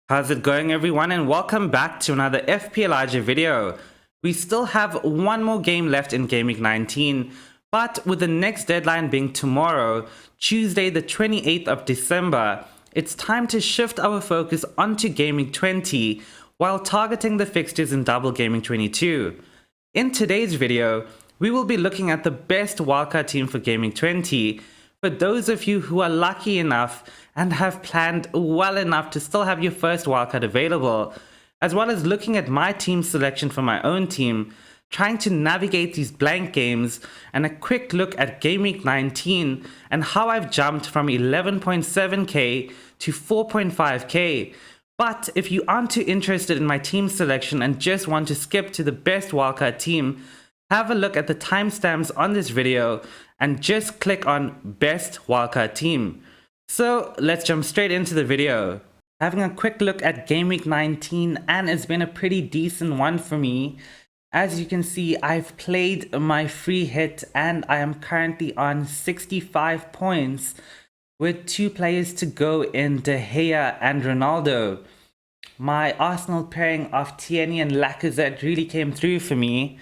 How's it going, everyone, and welcome back to another FPL video. We still have one more game left in Game Week 19, but with the next deadline being tomorrow, Tuesday the 28th of December, it's time to shift our focus onto Game Week 20 while targeting the fixtures in Double Gaming 22. In today's video, we will be looking at the best wildcard team for Game Week 20. For those of you who are lucky enough and have planned well enough to still have your first wildcard available, as well as looking at my team selection for my own team, trying to navigate these blank games, and a quick look at Game Week 19 and how I've jumped from 11.7k to 4.5k. But if you aren't too interested in my team selection and just want to skip to the best wildcard team, have a look at the timestamps on this video and just click on Best Wildcard Team. So let's jump straight into the video. Having a quick look at Game Week 19, and it's been a pretty decent one for me. As you can see, I've played my free hit and I am currently on 65 points with 2 players to go in De Gea and Ronaldo. My Arsenal pairing of Tierney and Lacazette really came through for me.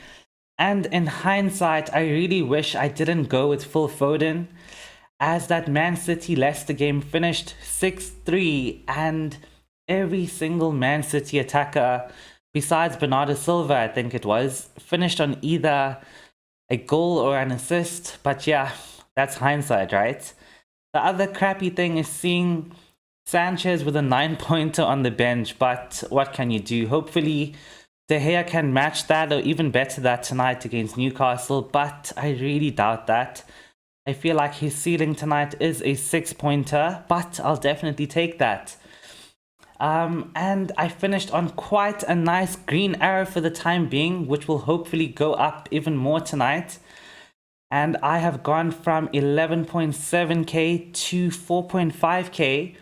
And in hindsight, I really wish I didn't go with Phil Foden, as that Man City Leicester game finished 6-3, and every single Man City attacker, besides Bernardo Silva, I think it was, finished on either a goal or an assist. But yeah, that's hindsight, right? The other crappy thing is seeing Sanchez with a 9-pointer on the bench, but what can you do? Hopefully De Gea can match that or even better that tonight against Newcastle, but I really doubt that. I feel like his ceiling tonight is a 6-pointer, but I'll definitely take that. And I finished on quite a nice green arrow for the time being, which will hopefully go up even more tonight. And I have gone from 11.7k to 4.5k.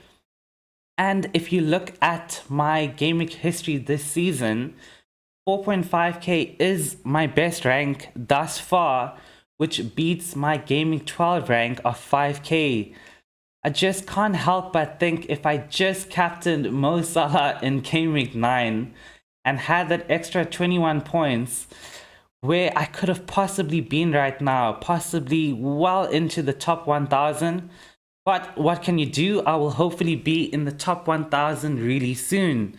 And if you look at my Game Week history this season, 4.5k is my best rank thus far, which beats my Game Week 12 rank of 5k. I just can't help but think if I just captained Mo Salah in Game Week 9 and had that extra 21 points, where I could have possibly been right now, possibly well into the top 1000. But what can you do? I will hopefully be in the top 1000 really soon.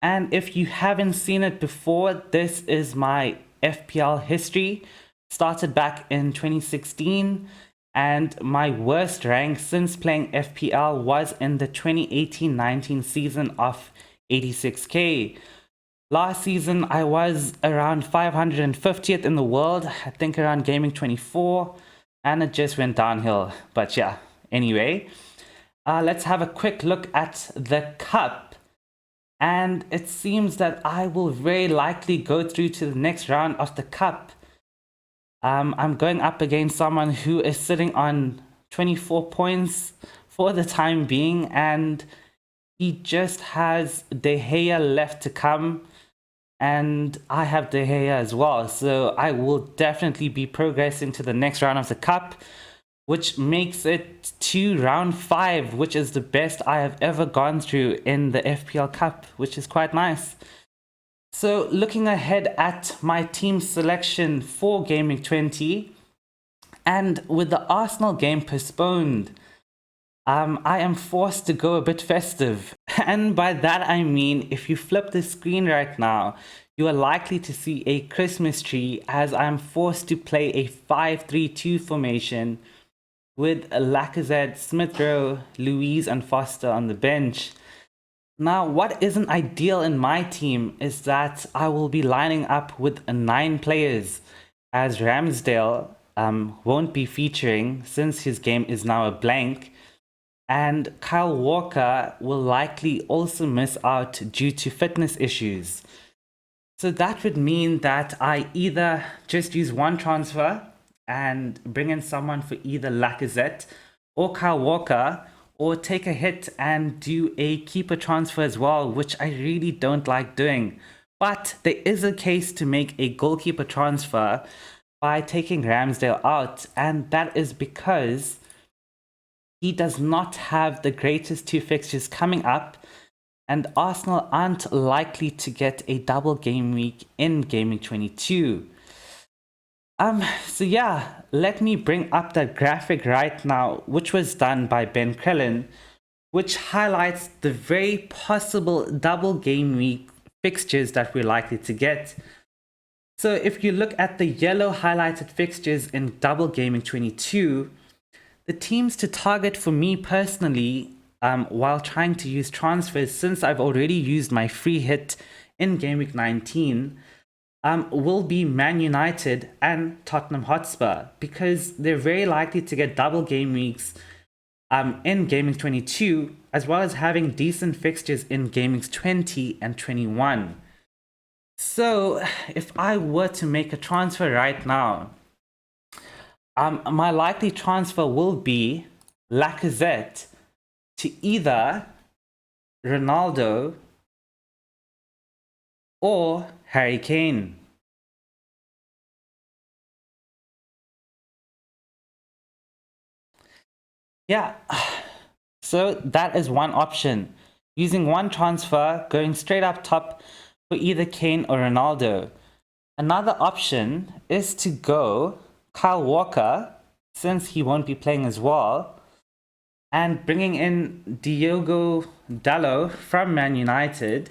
And if you haven't seen it before, this is my FPL history. Started back in 2016, and my worst rank since playing FPL was in the 2018-19 season of 86k. Last season, I was around 550th in the world, I think around Game Week 24, and it just went downhill. But yeah, anyway, let's have a quick look at the cup. And it seems that I will very likely go through to the next round of the cup. I'm going up against someone who is sitting on 24 points for the time being, and he just has De Gea left to come, and I have De Gea as well. So I will definitely be progressing to the next round of the cup, which makes it to round 5, which is the best I have ever gone through in the FPL Cup, which is quite nice. So looking ahead at my team selection for Game Week 20, and with the Arsenal game postponed, I am forced to go a bit festive. And by that I mean, if you flip the screen right now, you are likely to see a Christmas tree, as I am forced to play a 5-3-2 formation with Lacazette, Smith Rowe, Louise and Foster on the bench. Now, what isn't ideal in my team is that I will be lining up with 9 players, as Ramsdale won't be featuring since his game is now a blank, and Kyle Walker will likely also miss out due to fitness issues. So that would mean that I either just use one transfer and bring in someone for either Lacazette or Kyle Walker, or take a hit and do a keeper transfer as well, which I really don't like doing. But there is a case to make a goalkeeper transfer by taking Ramsdale out, and that is because he does not have the greatest 2 fixtures coming up, and Arsenal aren't likely to get a double game week in Gaming 22. So yeah, let me bring up that graphic right now, which was done by Ben Krellin, which highlights the very possible double game week fixtures that we're likely to get. So if you look at the yellow highlighted fixtures in double gaming 22, the teams to target for me personally, while trying to use transfers, since I've already used my free hit in Game Week 19, will be Man United and Tottenham Hotspur, because they're very likely to get double game weeks in Gaming 22, as well as having decent fixtures in Gamings 20 and 21. So if I were to make a transfer right now, my likely transfer will be Lacazette to either Ronaldo or Harry Kane. Yeah, so that is one option. Using one transfer, going straight up top for either Kane or Ronaldo. Another option is to go Kyle Walker, since he won't be playing as well, and bringing in Diogo Dalot from Man United,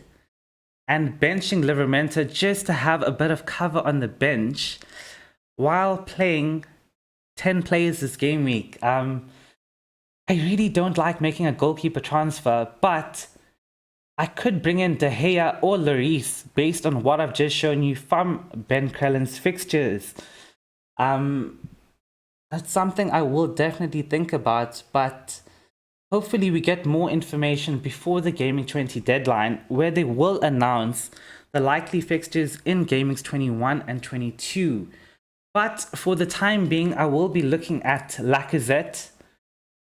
and benching Livramento just to have a bit of cover on the bench while playing 10 players this game week. I really don't like making a goalkeeper transfer, but I could bring in De Gea or Lloris based on what I've just shown you from Ben Krellin's fixtures. That's something I will definitely think about, but hopefully we get more information before the Gaming 20 deadline, where they will announce the likely fixtures in Gamings 21 and 22. But for the time being, I will be looking at Lacazette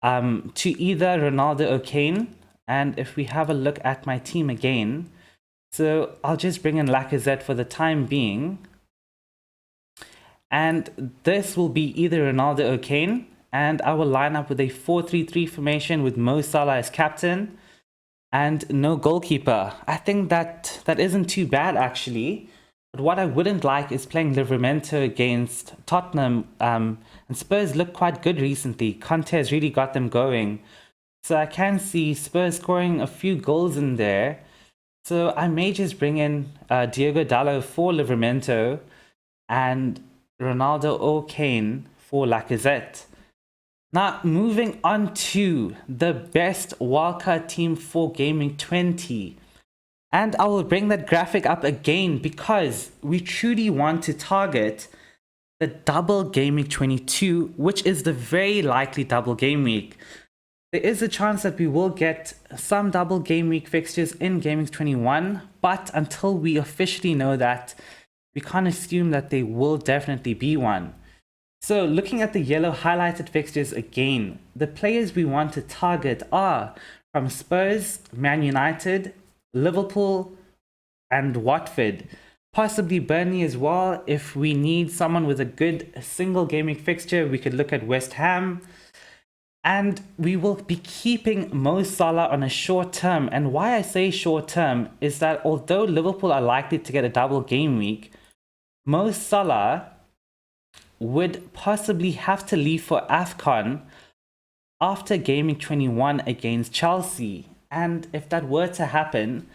to either Ronaldo or Kane. And if we have a look at my team again, so I'll just bring in Lacazette for the time being. And this will be either Ronaldo or Kane. And I will line up with a 4-3-3 formation with Mo Salah as captain and no goalkeeper. I think that isn't too bad, actually. But what I wouldn't like is playing Livramento against Tottenham. And Spurs look quite good recently. Conte has really got them going. So I can see Spurs scoring a few goals in there. So I may just bring in Diogo Dalot for Livramento and Ronaldo or Kane for Lacazette. Now, moving on to the best wildcard team for Gaming 20. And I will bring that graphic up again because we truly want to target the double Gaming 22, which is the very likely double game week. There is a chance that we will get some double game week fixtures in Gaming 21, but until we officially know that, we can't assume that there will definitely be one. So looking at the yellow highlighted fixtures again, the players we want to target are from Spurs, Man United, Liverpool, and Watford. Possibly Burnley as well. If we need someone with a good single gaming fixture, we could look at West Ham. And we will be keeping Mo Salah on a short term. And why I say short term is that although Liverpool are likely to get a double game week, Mo Salah would possibly have to leave for AFCON after Gaming 21 against Chelsea. And if that were to happen,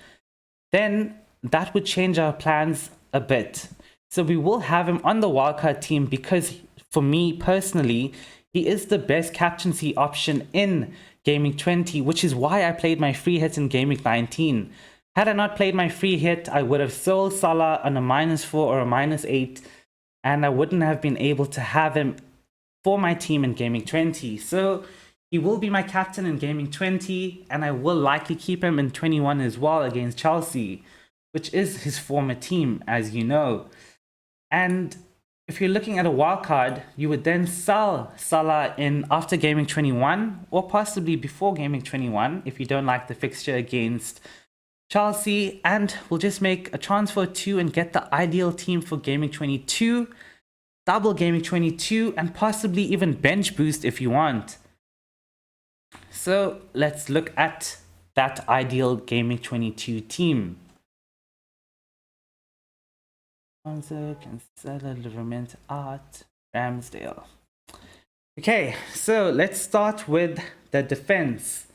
then that would change our plans a bit. So we will have him on the wildcard team because for me personally, he is the best captaincy option in Gaming 20, which is why I played my free hit in Gaming 19. Had I not played my free hit, I would have sold Salah on a -4 or a -8, and I wouldn't have been able to have him for my team in Gaming 20. So he will be my captain in Gaming 20, and I will likely keep him in 21 as well against Chelsea, which is his former team, as you know. And if you're looking at a wildcard, you would then sell Salah in after Gaming 21, or possibly before Gaming 21, if you don't like the fixture against Chelsea, and we'll just make a transfer to and get the ideal team for Gaming 22, double Gaming 22, and possibly even bench boost if you want. So let's look at that ideal Gaming 22 team. Cancelo, Liverment, Art, Ramsdale. Okay, so let's start with the defense.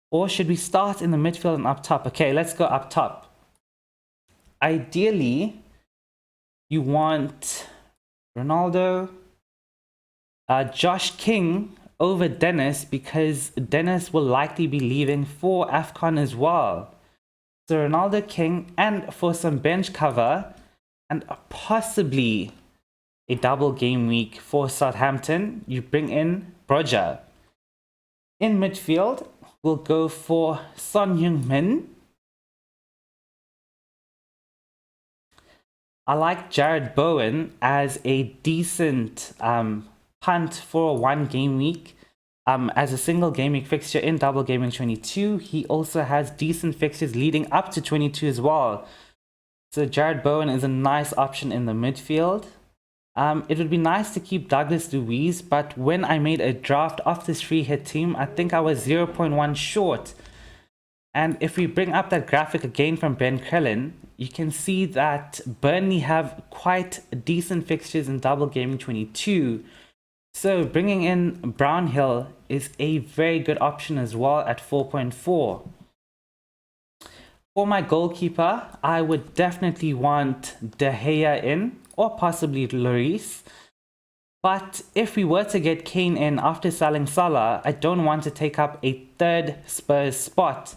Or should we start in the midfield and up top? Okay, let's go up top. Ideally, you want Ronaldo, Josh King over Dennis, because Dennis will likely be leaving for AFCON as well. So Ronaldo, King, and for some bench cover, and possibly a double game week for Southampton, you bring in Broja. In midfield, we'll go for Son Heung-min. I like Jared Bowen as a decent punt for a 1 game week. As a single game week fixture in Double Gaming 22, he also has decent fixtures leading up to 22 as well. So Jared Bowen is a nice option in the midfield. It would be nice to keep Douglas Luiz, but when I made a draft of this free hit team, I think I was 0.1 short. And if we bring up that graphic again from Ben Crellin, you can see that Burnley have quite decent fixtures in Double Gaming 22. So bringing in Brownhill is a very good option as well at 4.4. For my goalkeeper, I would definitely want De Gea in, or possibly Lloris. But if we were to get Kane in after selling Salah, I don't want to take up a third Spurs spot.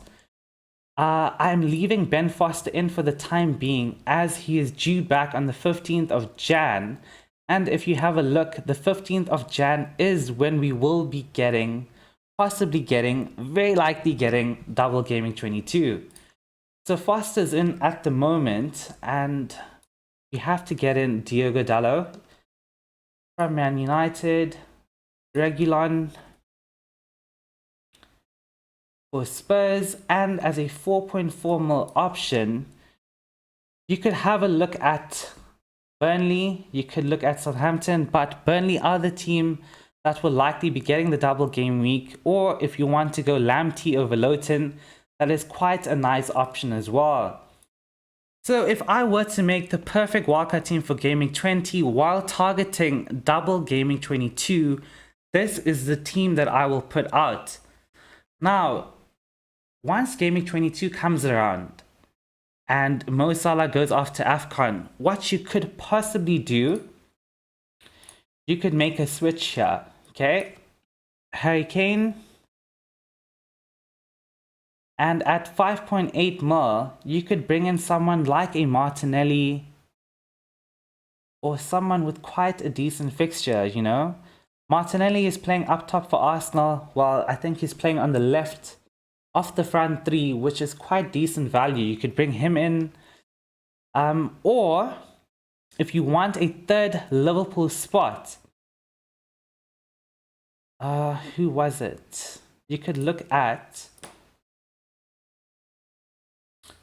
I'm leaving Ben Foster in for the time being, as he is due back on the 15th of Jan. And if you have a look, the 15th of Jan is when we will be very likely getting Double Gaming 22. So Foster's in at the moment, and we have to get in Diogo Dalot from Man United, Reguilon for Spurs, and as a 4.4 mil option, you could have a look at Burnley, you could look at Southampton, but Burnley are the team that will likely be getting the double game week. Or if you want to go Lamptey over Lowton, that is quite a nice option as well. So if I were to make the perfect wildcard team for Gaming 20 while targeting double Gaming 22, this is the team that I will put out. Now, once Gaming 22 comes around and Mo Salah goes off to AFCON, what you could possibly do, you could make a switch here, okay? Harry Kane. And at 5.8 mil, you could bring in someone like a Martinelli or someone with quite a decent fixture, you know? Martinelli is playing up top for Arsenal, while I think he's playing on the left of the front three, which is quite decent value. You could bring him in. Or if you want a third Liverpool spot, who was it? You could look at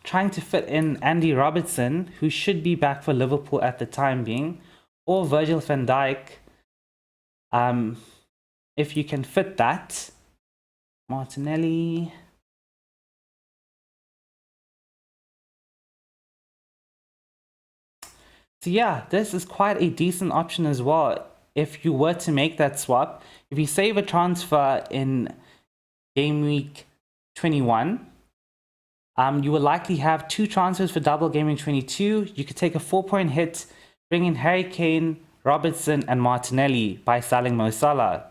trying to fit in Andy Robertson, who should be back for Liverpool at the time being, or Virgil van Dijk, if you can fit that. Martinelli. So yeah, this is quite a decent option as well. If you were to make that swap, if you save a transfer in game week 21, you will likely have 2 transfers for double gaming 22. You could take a 4-point hit, bring in Harry Kane, Robertson, and Martinelli by selling Mo Salah.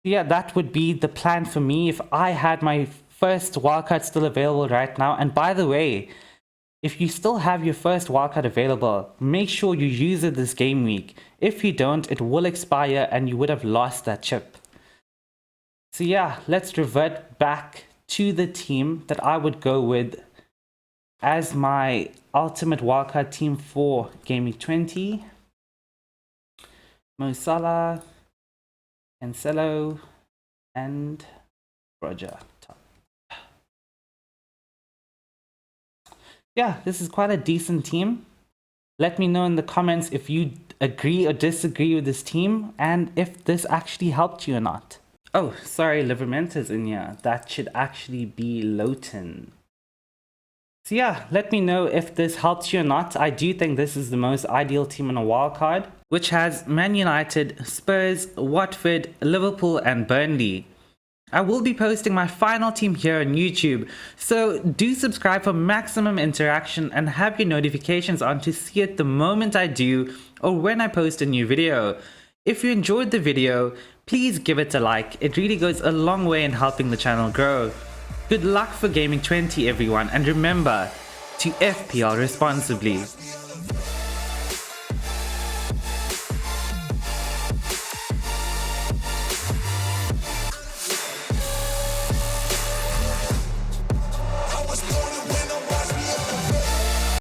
Yeah, that would be the plan for me if I had my first wildcard still available right now. And by the way, if you still have your first wildcard available, make sure you use it this game week. If you don't, it will expire and you would have lost that chip. So yeah, let's revert back to the team that I would go with as my ultimate wildcard team for Game Week 20. Mo Salah, Cancelo, and Broja. Yeah, this is quite a decent team. Let me know in the comments if you agree or disagree with this team and if this actually helped you or not. Oh, sorry, Livermenta's in here. That should actually be Lowton. So yeah, let me know if this helps you or not. I do think this is the most ideal team on a wildcard, which has Man United, Spurs, Watford, Liverpool and Burnley. I will be posting my final team here on YouTube, so do subscribe for maximum interaction and have your notifications on to see it the moment I do or when I post a new video. If you enjoyed the video, please give it a like. It really goes a long way in helping the channel grow. Good luck for Gaming 20 everyone, and remember to FPL responsibly.